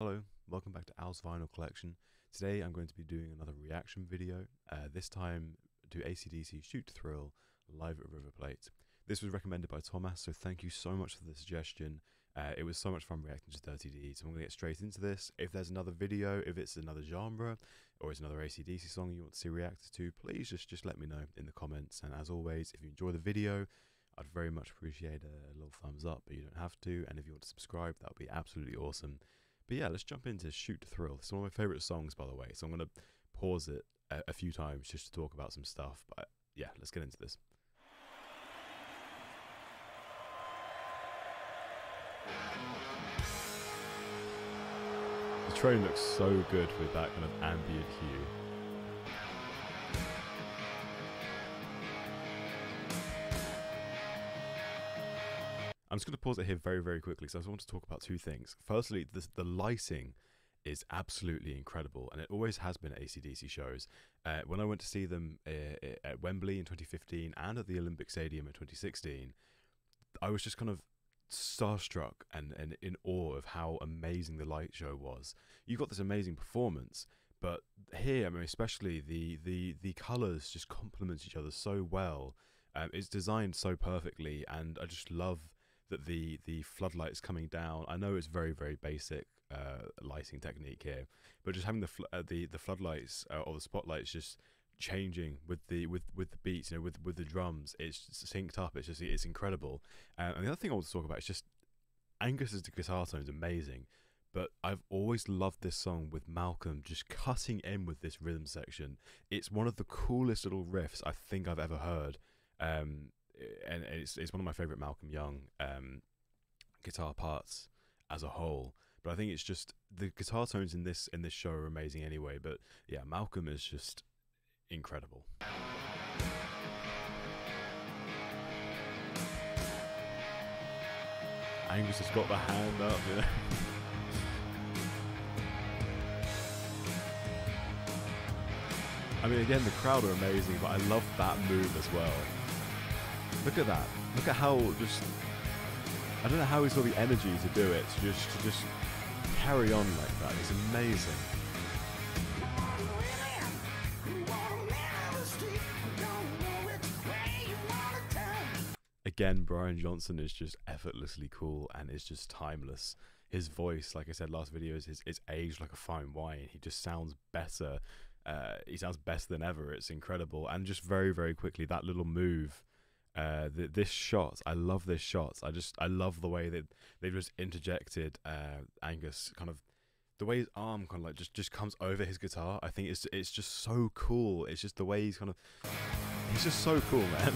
Hello, welcome back to Al's Vinyl Collection. Today I'm going to be doing another reaction video, this time to acdc Shoot to Thrill live at River Plate. This was recommended by Thomas, so thank you so much for the suggestion. It was so much fun reacting to 30D, so I'm going to get straight into this. If there's another video, if it's another genre, or it's another acdc song you want to see reacted to, please just let me know in the comments. And as always, if you enjoy the video, I'd very much appreciate a little thumbs up, but you don't have to. And if you want to subscribe, that would be absolutely awesome. But yeah, let's jump into Shoot to Thrill. It's one of my favourite songs, by the way, so I'm going to pause it a few times just to talk about some stuff. But yeah, let's get into this. The train looks so good with that kind of ambient hue. I'm just going to pause it here very quickly, because I just want to talk about two things. Firstly, the lighting is absolutely incredible, and it always has been at acdc shows. When I went to see them at Wembley in 2015 and at the Olympic Stadium in 2016, I was just kind of starstruck and in awe of how amazing the light show was. You got this amazing performance, but here, I mean, especially the colours just complement each other so well. It's designed so perfectly, and I just love that the floodlights coming down. I know it's very basic lighting technique here, but just having the floodlights or the spotlights just changing with the beats, you know, with the drums, it's synced up. It's incredible. And the other thing I want to talk about is just Angus's guitar tone is amazing, but I've always loved this song with Malcolm just cutting in with this rhythm section. It's one of the coolest little riffs I think I've ever heard. And it's one of my favourite Malcolm Young guitar parts as a whole. But I think it's just the guitar tones in this show are amazing anyway. But yeah, Malcolm is just incredible. Angus has got the hand up, you know. I mean, again, the crowd are amazing, but I love that move as well. Look at that. Look at how just... I don't know how he's got the energy to do it, to just carry on like that. It's amazing. Again, Brian Johnson is just effortlessly cool and is just timeless. His voice, like I said last video, is aged like a fine wine. He just sounds better. He sounds better than ever. It's incredible. And just very quickly, that little move... this shot, I love this shot. I love the way that they've just interjected Angus, kind of the way his arm kind of like just comes over his guitar. I think it's just so cool. It's just the way he's just so cool, man.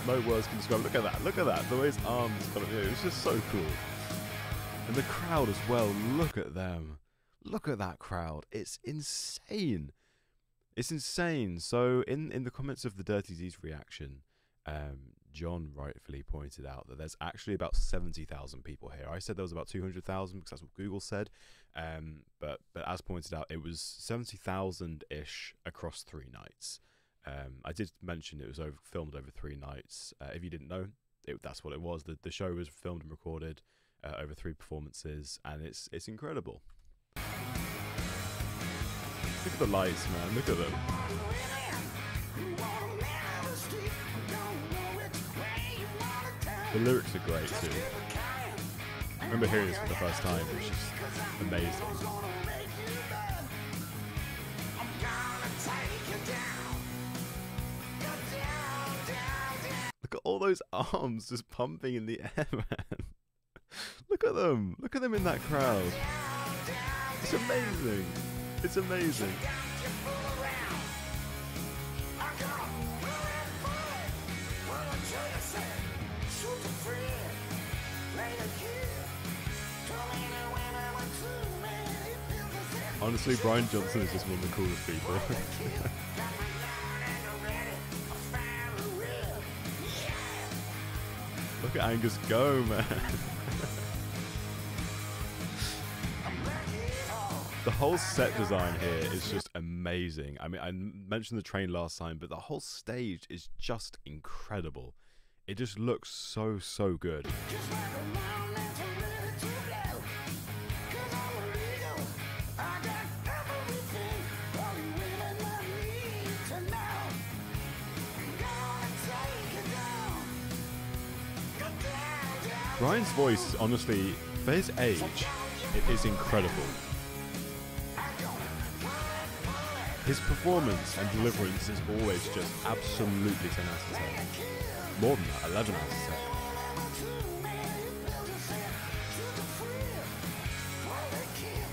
No words can describe it. Look at that. The way his arms kind of, it's just so cool. And the crowd as well. Look at them. Look at that crowd. It's insane. It's insane. So in the comments of the Dirty Z's reaction, John rightfully pointed out that there's actually about 70,000 people here. I said there was about 200,000 because that's what Google said, but as pointed out, it was 70,000-ish across 3 nights. I did mention it was filmed over 3 nights. If you didn't know, that's what it was. The show was filmed and recorded over 3 performances, and it's incredible. Look at the lights, man. Look at them. The lyrics are great too. I remember hearing this for the first time. It was just amazing. Look at all those arms just pumping in the air, man. Look at them. Look at them in that crowd. It's amazing. It's amazing. Honestly, Brian Johnson is just one of the coolest people. Look at Angus go, man. The whole set design here is just amazing. I mean, I mentioned the train last time, but the whole stage is just incredible. It just looks so good. Brian's voice is honestly, for his age, it is incredible. His performance and deliverance is always just absolutely 10 out of 10. More than that, 11 out of 10.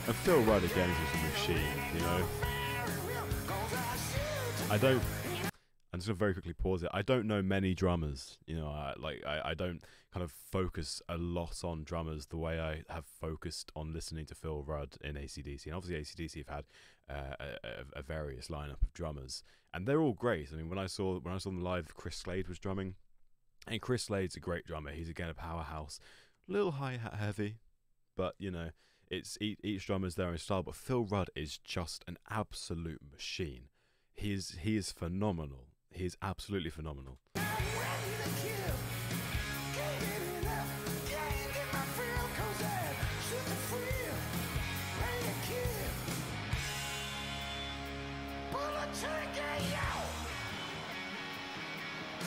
And Phil Rudd again is just a machine, you know. I'm just gonna very quickly pause it. I don't know many drummers, you know. I don't kind of focus a lot on drummers the way I have focused on listening to Phil Rudd in ACDC. And obviously ACDC have had a various lineup of drummers, and they're all great. I mean, when I saw them live, Chris Slade was drumming, and Chris Slade's a great drummer. He's again a powerhouse, a little hi-hat heavy, but you know, it's each drummer's their own style. But Phil Rudd is just an absolute machine. He is phenomenal. He is absolutely phenomenal.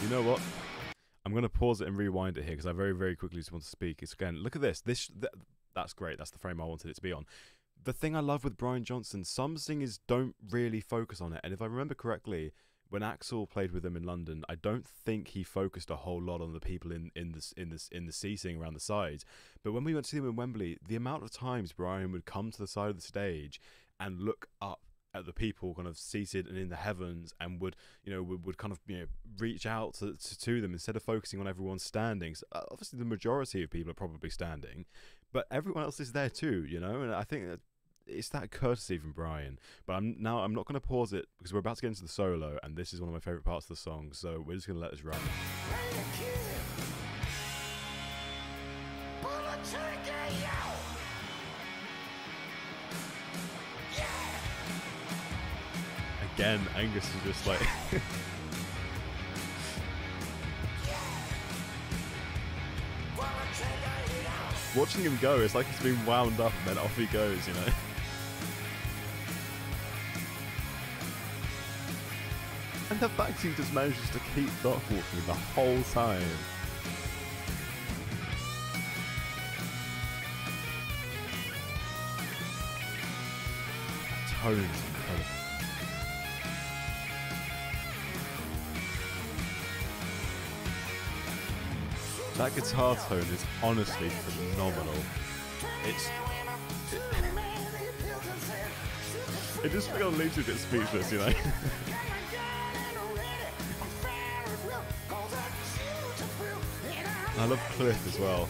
You know what? I'm going to pause it and rewind it here because I very, very quickly just want to speak. It's again, look at this. That's great. That's the frame I wanted it to be on. The thing I love with Brian Johnson, some singers don't really focus on it. And if I remember correctly, when Axl played with them in London, I don't think he focused a whole lot on the people in the seating around the sides. But when we went to see them in Wembley, the amount of times Brian would come to the side of the stage and look up at the people kind of seated and in the heavens, and would kind of reach out to them instead of focusing on everyone standing. So obviously the majority of people are probably standing, but everyone else is there too, you know. And I think that it's that courtesy from Brian. But I'm not going to pause it because we're about to get into the solo, and this is one of my favourite parts of the song, so we're just going to let this run. Again, Angus is just like watching him go, it's like he's been wound up and then off he goes, you know. And the fact he just manages to keep dog walking the whole time. The tone is incredible. That guitar tone is honestly phenomenal. It just kind of leaves you a bit speechless, you know. I love Cliff as well.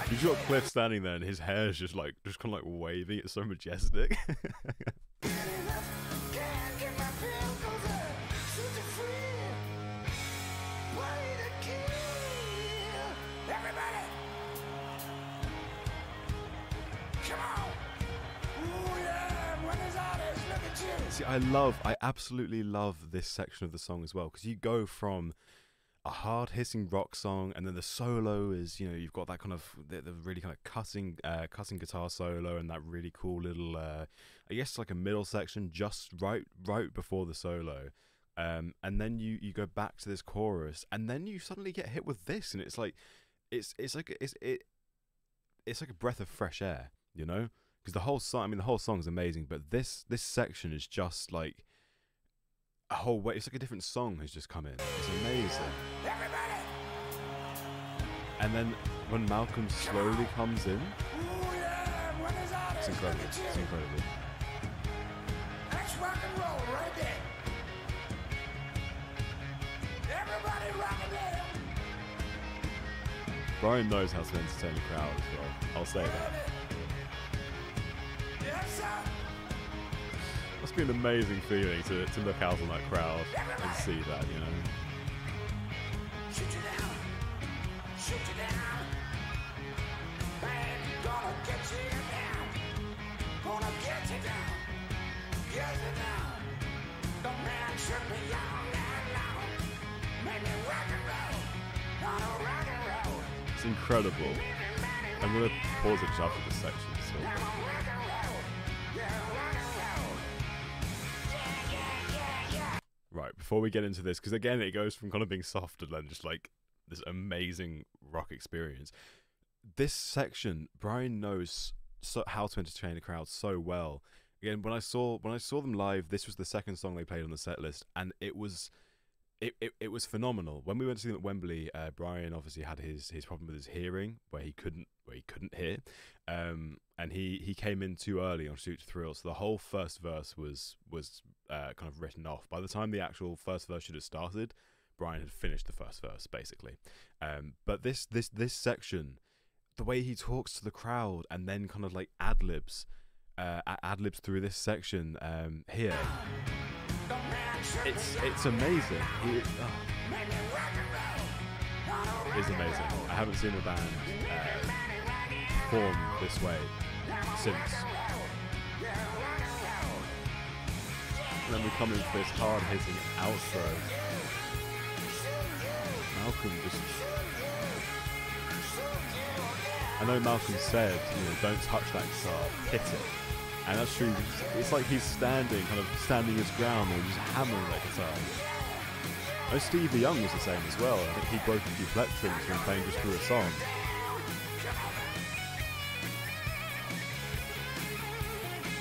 You've got Cliff standing there and his hair is just kind of like wavy. It's so majestic. See, I absolutely love this section of the song as well, because you go from a hard hissing rock song, and then the solo is, you know, you've got that kind of the really kind of cutting guitar solo, and that really cool little I guess like a middle section just right before the solo, and then you go back to this chorus, and then you suddenly get hit with this, and it's like it's like a breath of fresh air, you know. Because the whole song is amazing, but this section is just like a whole way. It's like a different song has just come in. It's amazing. And then when Malcolm slowly comes in, it's incredible. It's incredible. That's rock and roll right there. Everybody rock and roll. Brian knows how to entertain the crowd as well. I'll say that. Must be an amazing feeling to look out on that crowd and see that, you know. Shoot you down. Shoot you down. Man, gonna get you down. Gonna get you down. Get you down. The man should be young and long. Make me rock and roll. Gonna rock and roll. It's incredible. I'm gonna pause it after this section. So. Right, before we get into this, because again, it goes from kind of being soft and then just like this amazing rock experience. this section, Brian knows how to entertain a crowd so well. Again, when I saw them live, this was the second song they played on the set list, and it was phenomenal. When we went to see them at Wembley, Brian obviously had his problem with his hearing, where he couldn't hear, and he came in too early on Shoot to Thrill, so the whole first verse was kind of written off. By the time the actual first verse should have started, Brian had finished the first verse basically. But this section, the way he talks to the crowd and then kind of like ad-libs through this section here, it's amazing. It's amazing. I haven't seen a band perform this way since. And then we come in for this hard-hitting outro. Malcolm just... I know Malcolm said, don't touch that guitar, hit it. And that's true. It's like he's standing his ground and just hammering that guitar. Oh, Stevie Young was the same as well. I think he broke a few plectrums from playing just through a song.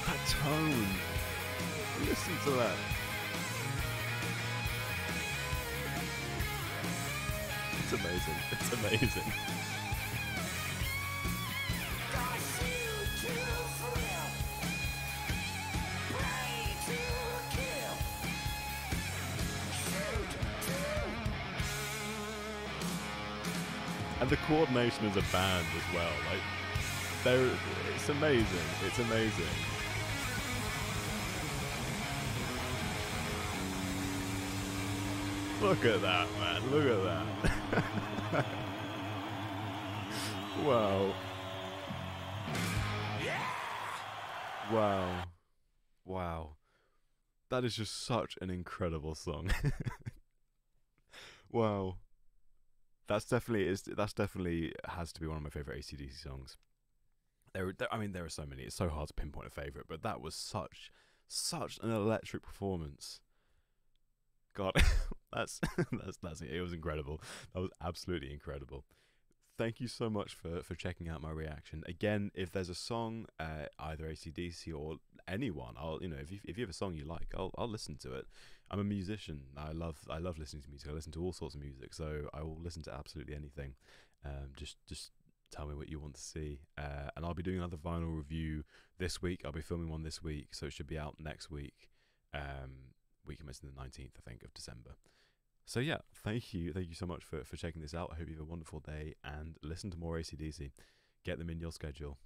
That tone. Listen to that. It's amazing. It's amazing. And the coordination as a band as well, it's amazing. It's amazing. Look at that, man. Look at that. Wow. Wow. Wow. That is just such an incredible song. Wow. That's definitely has to be one of my favorite AC/DC songs. There are so many. It's so hard to pinpoint a favorite, but that was such an electric performance. God, that's it. It was incredible. That was absolutely incredible. Thank you so much for checking out my reaction. Again, if there's a song, either AC/DC or anyone, if you have a song you like, I'll listen to it. I'm a musician. I love listening to music. I listen to all sorts of music, so I will listen to absolutely anything. Just tell me what you want to see, and I'll be doing another vinyl review this week. I'll be filming one this week, so it should be out next week. Week commencing the 19th, I think, of December. So yeah, thank you so much for checking this out. I hope you have a wonderful day and listen to more AC/DC. Get them in your schedule.